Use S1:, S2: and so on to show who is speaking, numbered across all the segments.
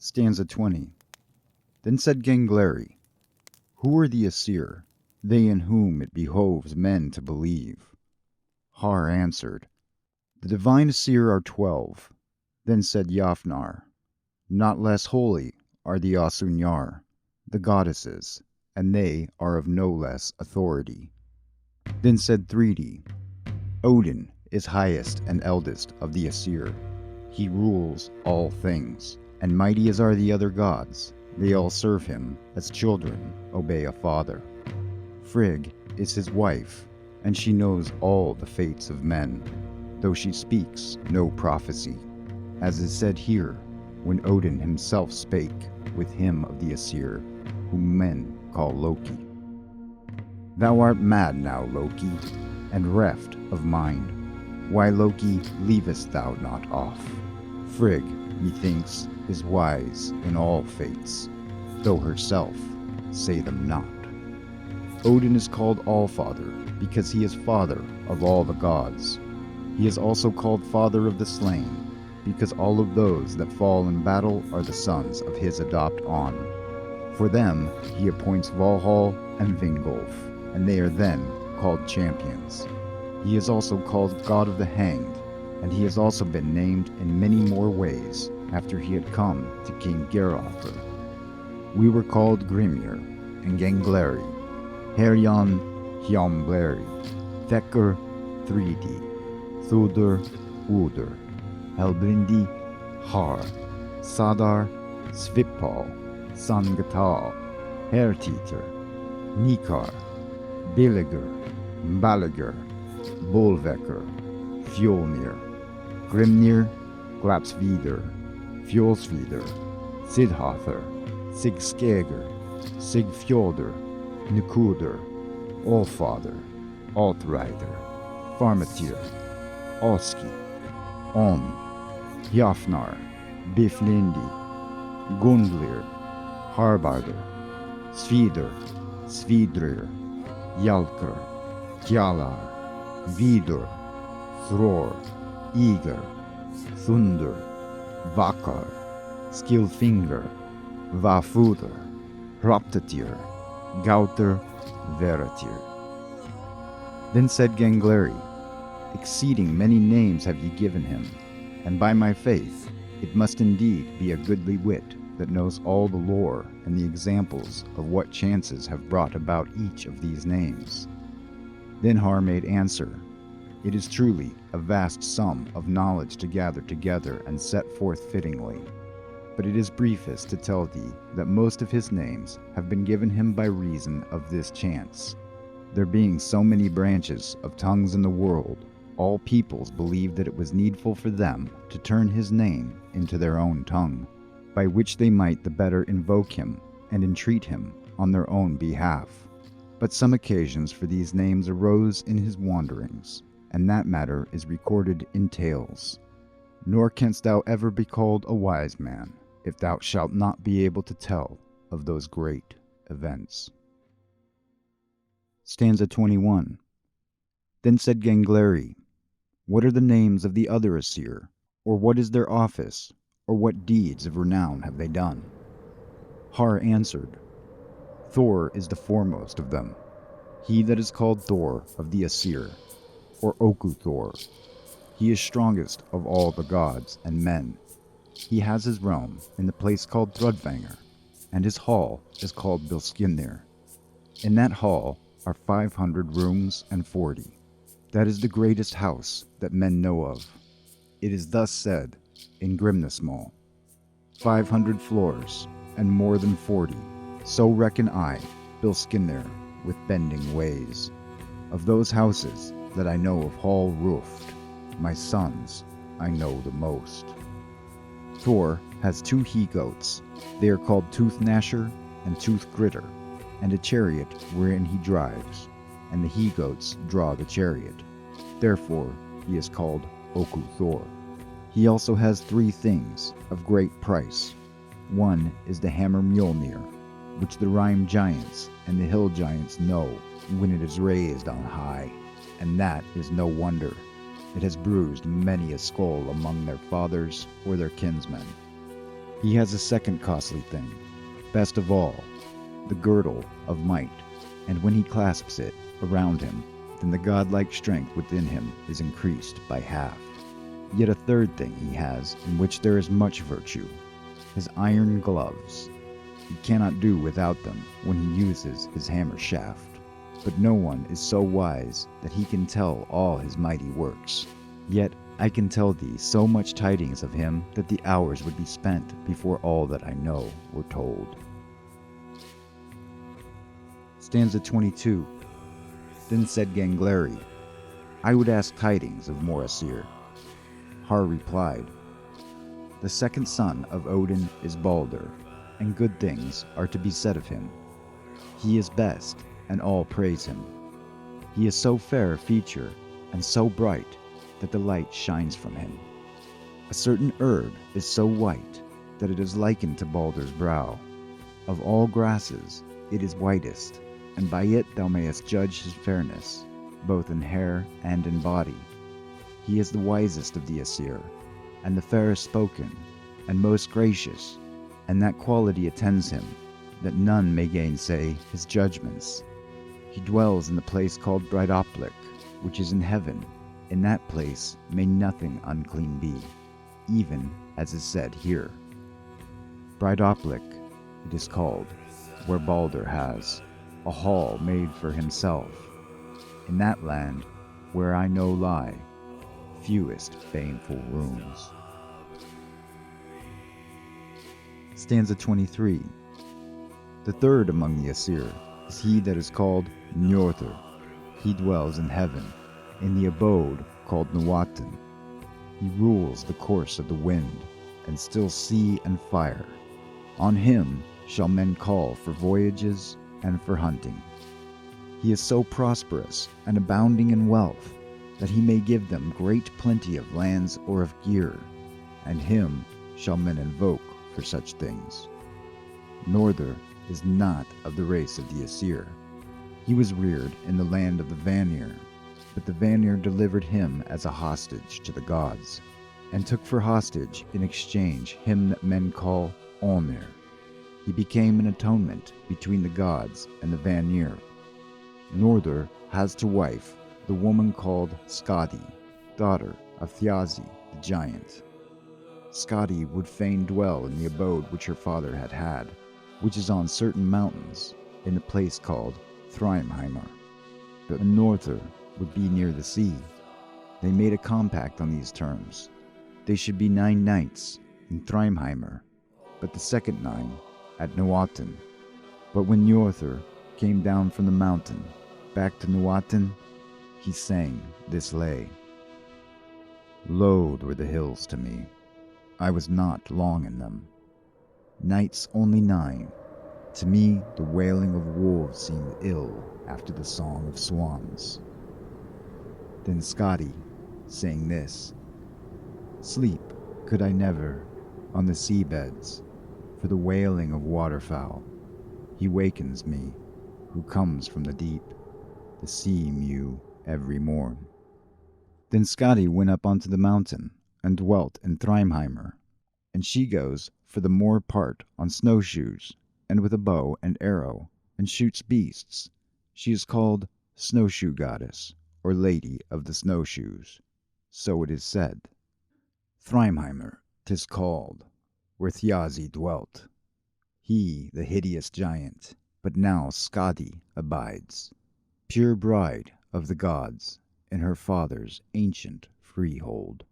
S1: Stanza 20. Then said Gangleri, Who are the Asir, they in whom it behoves men to believe? Har answered, The divine Asir are 12. Then said Jafnar, Not less holy are the Asunyar, the goddesses, and they are of no less authority. Then said Thridi, Odin is highest and eldest of the Asir. He rules all things, and mighty as are the other gods. They all serve him as children obey a father. Frigg is his wife, and she knows all the fates of men, though she speaks no prophecy, as is said here, when Odin himself spake with him of the Asir, whom men call Loki. Thou art mad now, Loki, and reft of mind. Why, Loki, leavest thou not off? Frigg, methinks, is wise in all fates, though herself say them not. Odin is called All-Father, because he is father of all the gods. He is also called Father of the Slain, because all of those that fall in battle are the sons of his adopt-on. For them he appoints Valhall and Vingolf, and they are then called champions. He is also called God of the Hanged, and he has also been named in many more ways after he had come to King Geralfr. We were called Grimnir and Gangleri, Herjan Hjambleri, Thekker Thridi, Thudur Udur, Helbrindi Har, Sadar Svipal, Sangatal, Hertiter, Nikar, Biliger, Balager, Bolvekker, Fjolnir, Grimnir, Glapsvidr, Fjolsvidr, Sidhather, Sigskeger, Sigfjolder, Nukuder, Allfather, Altrider, Farmatir, Oski, Oni, Jafnar, Biflindi, Gundlir, Harbarder, Svidr, Svidrir, Jalkr, Gjalar, Vidur, Thror, Iger, Thunder, Vakar, Skillfinger, Vafuder, Hraptatir, Gauter, Veratir. Then said Gangleri, Exceeding many names have ye given him, and by my faith, it must indeed be a goodly wit that knows all the lore and the examples of what chances have brought about each of these names. Then Har made answer, It is truly a vast sum of knowledge to gather together and set forth fittingly, but it is briefest to tell thee that most of his names have been given him by reason of this chance. There being so many branches of tongues in the world, all peoples believed that it was needful for them to turn his name into their own tongue, by which they might the better invoke him and entreat him on their own behalf. But some occasions for these names arose in his wanderings, and that matter is recorded in tales. Nor canst thou ever be called a wise man, if thou shalt not be able to tell of those great events. Stanza 21. Then said Gangleri, What are the names of the other Asir, or what is their office, or what deeds of renown have they done? Har answered, Thor is the foremost of them, he that is called Thor of the Asir, or Oku Thor. He is strongest of all the gods and men. He has his realm in the place called Thrudvangr, and his hall is called Bilskirnir. In that hall are 500 rooms and 40. That is the greatest house that men know of. It is thus said in Grimnismal, 500 floors and more than 40. So reckon I, Bilskirnir, with bending ways. Of those houses that I know of hall roofed, my sons I know the most. Thor has 2 he-goats. They are called Tooth-Gnasher and Tooth-Gritter, and a chariot wherein he drives, and the he-goats draw the chariot. Therefore he is called Oku Thor. He also has 3 things of great price. One is the hammer Mjolnir, which the Rime giants and the hill giants know when it is raised on high, and that is no wonder. It has bruised many a skull among their fathers or their kinsmen. He has a second costly thing, best of all, the girdle of might, and when he clasps it around him, then the godlike strength within him is increased by half. Yet a third thing he has, in which there is much virtue, his iron gloves. He cannot do without them when he uses his hammer shaft. But no one is so wise that he can tell all his mighty works. Yet I can tell thee so much tidings of him that the hours would be spent before all that I know were told. Stanza 22. Then said Gangleri, I would ask tidings of more Asir. Har replied, the second son of Odin is Brodeur, and good things are to be said of him. He is best, and all praise him. He is so fair of feature, and so bright, that the light shines from him. A certain herb is so white, that it is likened to Balder's brow. Of all grasses, it is whitest, and by it thou mayest judge his fairness, both in hair and in body. He is the wisest of the Asir, and the fairest spoken, and most gracious, and that quality attends him, that none may gainsay his judgments. He dwells in the place called Breidablik, which is in heaven. In that place may nothing unclean be, even as is said here. Breidablik it is called, where Balder has a hall made for himself. In that land, where I know lie fewest baneful rooms. Stanza 23. The third among the Asir is he that is called Njord. He dwells in heaven, in the abode called Nuatan. He rules the course of the wind, and still sea and fire. On him shall men call for voyages and for hunting. He is so prosperous and abounding in wealth, that he may give them great plenty of lands or of gear, and him shall men invoke for such things. Njord is not of the race of the Asir. He was reared in the land of the Vanir, but the Vanir delivered him as a hostage to the gods, and took for hostage in exchange him that men call Olnir. He became an atonement between the gods and the Vanir. Njord has to wife the woman called Skadi, daughter of Thiazi the giant. Skadi would fain dwell in the abode which her father had had, which is on certain mountains, in a place called Thryimheimr. But Njord would be near the sea. They made a compact on these terms. They should be 9 nights in Thryimheimr, but the second 9 at Nuatan. But when Njord came down from the mountain back to Nuatan, he sang this lay. Loath were the hills to me. I was not long in them. Nights only 9. To me the wailing of wolves seemed ill after the song of swans. Then Skadi sang this. Sleep could I never on the seabeds, for the wailing of waterfowl. He wakens me, who comes from the deep, the sea mew every morn. Then Skadi went up onto the mountain, and dwelt in Thryimheimr, and she goes for the more part on snowshoes, and with a bow and arrow, and shoots beasts. She is called Snowshoe Goddess, or Lady of the Snowshoes. So it is said. Thryimheimr 'tis called, where Thiazi dwelt. He the hideous giant, but now Skadi abides, pure bride of the gods, in her father's ancient freehold.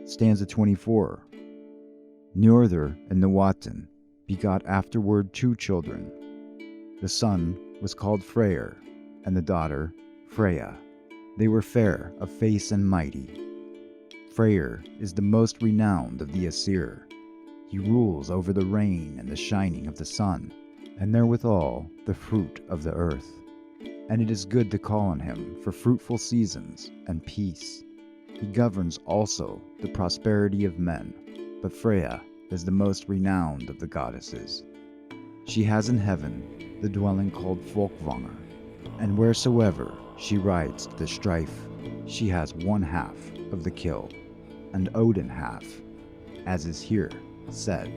S1: Stanza 24. Njord and Nuatan begot afterward 2 children. The son was called Freyr, and the daughter Freyja. They were fair of face and mighty. Freyr is the most renowned of the Asir. He rules over the rain and the shining of the sun, and therewithal the fruit of the earth. And it is good to call on him for fruitful seasons and peace. He governs also the prosperity of men, but Freyja is the most renowned of the goddesses. She has in heaven the dwelling called Folkvanger, and wheresoever she rides to the strife, she has 1/2 of the kill, and Odin half, as is here said.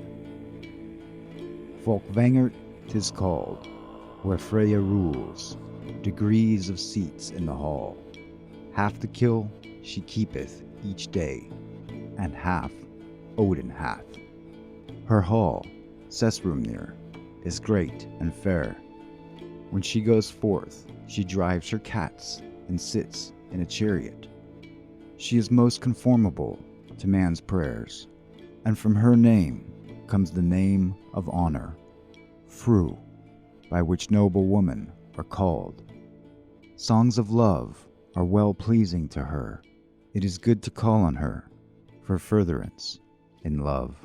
S1: Folkvangert 'tis called, where Freyja rules, degrees of seats in the hall. Half the kill she keepeth each day, and half Odin hath. Her hall, Sessrumnir, is great and fair. When she goes forth, she drives her cats and sits in a chariot. She is most conformable to man's prayers, and from her name comes the name of honor, Fru, by which noble women are called. Songs of love are well pleasing to her. It is good to call on her for furtherance in love.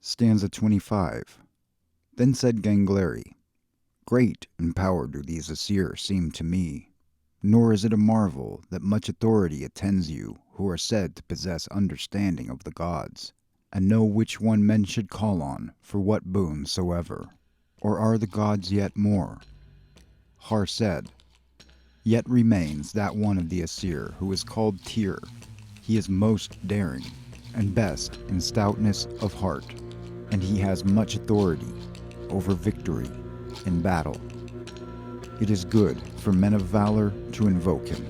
S1: Stanza 25. Then said Gangleri, great in power do these Asir seem to me, nor is it a marvel that much authority attends you who are said to possess understanding of the gods, and know which one men should call on for what boon soever. Or are the gods yet more? Har said, yet remains that one of the Asir who is called Tyr. He is most daring, and best in stoutness of heart, and he has much authority over victory in battle. It is good for men of valor to invoke him.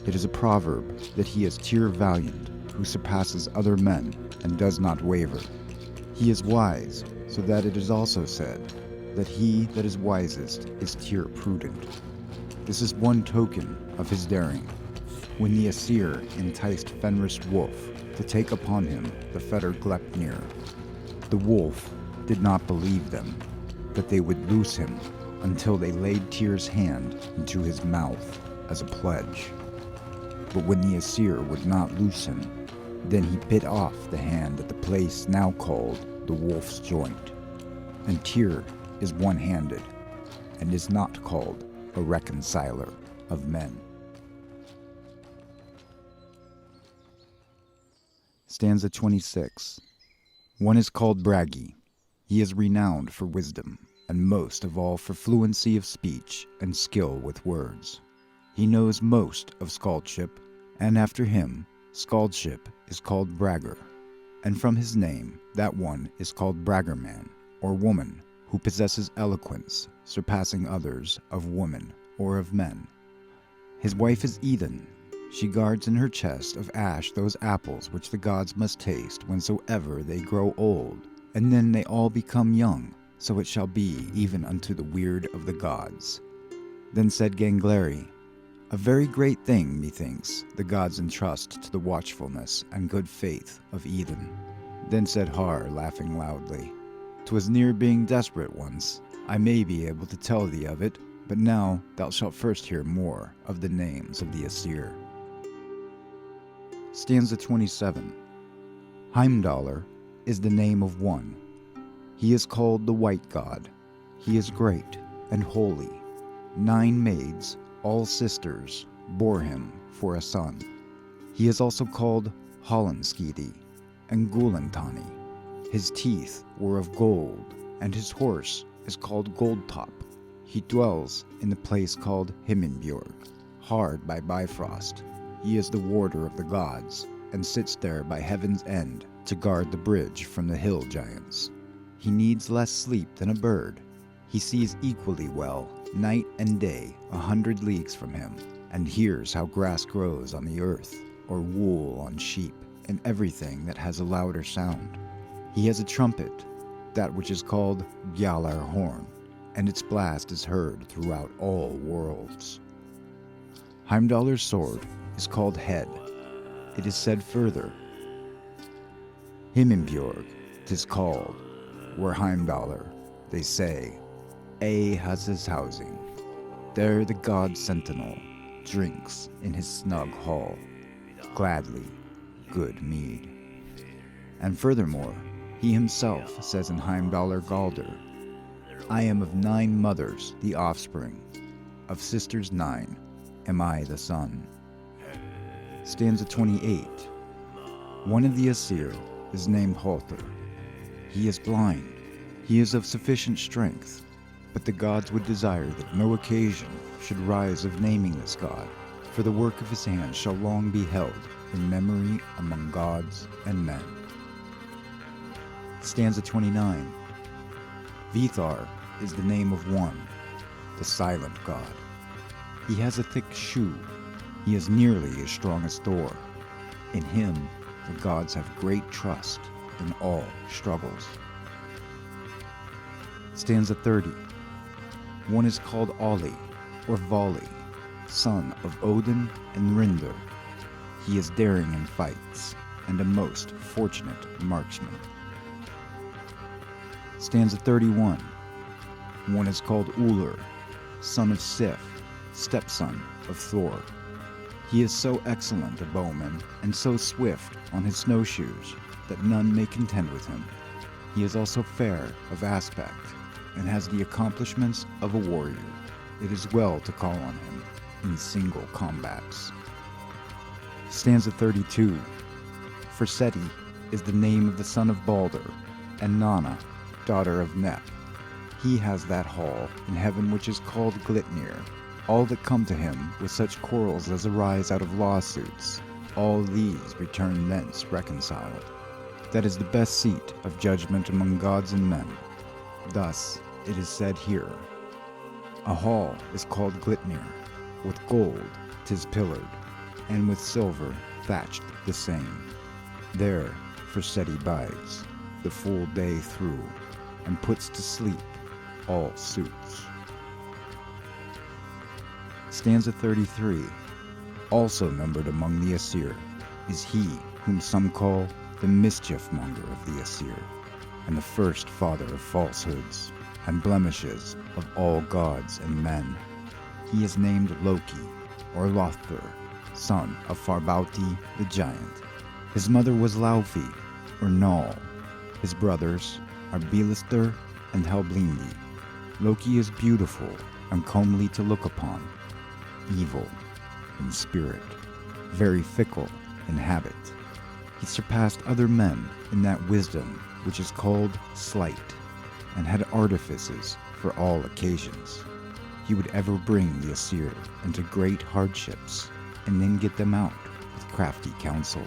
S1: It is a proverb that he is Tyr valiant, who surpasses other men and does not waver. He is wise, so that it is also said that he that is wisest is Tyr prudent. This is one token of his daring. When the Asir enticed Fenris Wolf to take upon him the fetter Gleipnir, the wolf did not believe them, that they would loose him until they laid Tyr's hand into his mouth as a pledge. But when the Asir would not loose him, then he bit off the hand at the place now called the wolf's joint. And Tyr is one-handed, and is not called a reconciler of men. Stanza 26. One is called Bragi. He is renowned for wisdom, and most of all for fluency of speech and skill with words. He knows most of skaldship, and after him, skaldship is called bragger, and from his name that one is called braggerman, or woman, who possesses eloquence, surpassing others of women or of men. His wife is Idun. She guards in her chest of ash those apples which the gods must taste whensoever they grow old, and then they all become young, so it shall be even unto the weird of the gods. Then said Gangleri, a very great thing, methinks, the gods entrust to the watchfulness and good faith of Idun. Then said Har, laughing loudly, 'twas near being desperate once. I may be able to tell thee of it, but now thou shalt first hear more of the names of the Asir. Stanza 27. Heimdallr is the name of one. He is called the White God. He is great and holy. 9 maids, all sisters, bore him for a son. He is also called Hallanskidi and Gulantani. His teeth were of gold, and his horse is called Goldtop. He dwells in the place called Himinbjorg, hard by Bifrost. He is the warder of the gods, and sits there by heaven's end to guard the bridge from the hill giants. He needs less sleep than a bird. He sees equally well, night and day, 100 leagues from him, and hears how grass grows on the earth, or wool on sheep, and everything that has a louder sound. He has a trumpet, that which is called Gjallar horn, and its blast is heard throughout all worlds. Heimdallr's sword is called Head. It is said further, Himinbjorg 'tis called, where Heimdallr, they say, has his housing. There the god sentinel drinks in his snug hall, gladly good mead. And furthermore, he himself says in Heimdallr Galdr, I am of 9 mothers the offspring, of sisters 9 am I the son. Stanza 28. One of the Asir is named Hothr. He is blind. He is of sufficient strength, but the gods would desire that no occasion should rise of naming this god, for the work of his hands shall long be held in memory among gods and men. Stanza 29. Vithar is the name of one, the silent god. He has a thick shoe. He is nearly as strong as Thor. In him, the gods have great trust in all struggles. Stanza 30. One is called Olli, or Vali, son of Odin and Rindr. He is daring in fights, and a most fortunate marksman. Stanza 31. One is called Ullr, son of Sif, stepson of Thor. He is so excellent a bowman and so swift on his snowshoes that none may contend with him. He is also fair of aspect and has the accomplishments of a warrior. It is well to call on him in single combats. Stanza 32. For Seti is the name of the son of Baldur, and Nanna, daughter of Nep. He has that hall in heaven which is called Glitnir. All that come to him with such quarrels as arise out of lawsuits, all these return thence reconciled. That is the best seat of judgment among gods and men. Thus it is said here, a hall is called Glitnir, with gold 'tis pillared, and with silver thatched the same. There for Seti bides the full day through, and puts to sleep all suits. Stanza 33. Also numbered among the Asir is he whom some call the mischief monger of the Asir, and the first father of falsehoods and blemishes of all gods and men. He is named Loki, or Lothar, son of Farbauti the giant. His mother was Laufey, or Nall. His brothers are Bilistur and Helblindi. Loki is beautiful and comely to look upon, evil in spirit, very fickle in habit. He surpassed other men in that wisdom which is called sleight, and had artifices for all occasions. He would ever bring the Asir into great hardships, and then get them out with crafty counsel.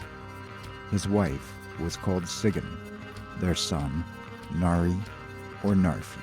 S1: His wife was called Sigyn, their son Nari or Narfi.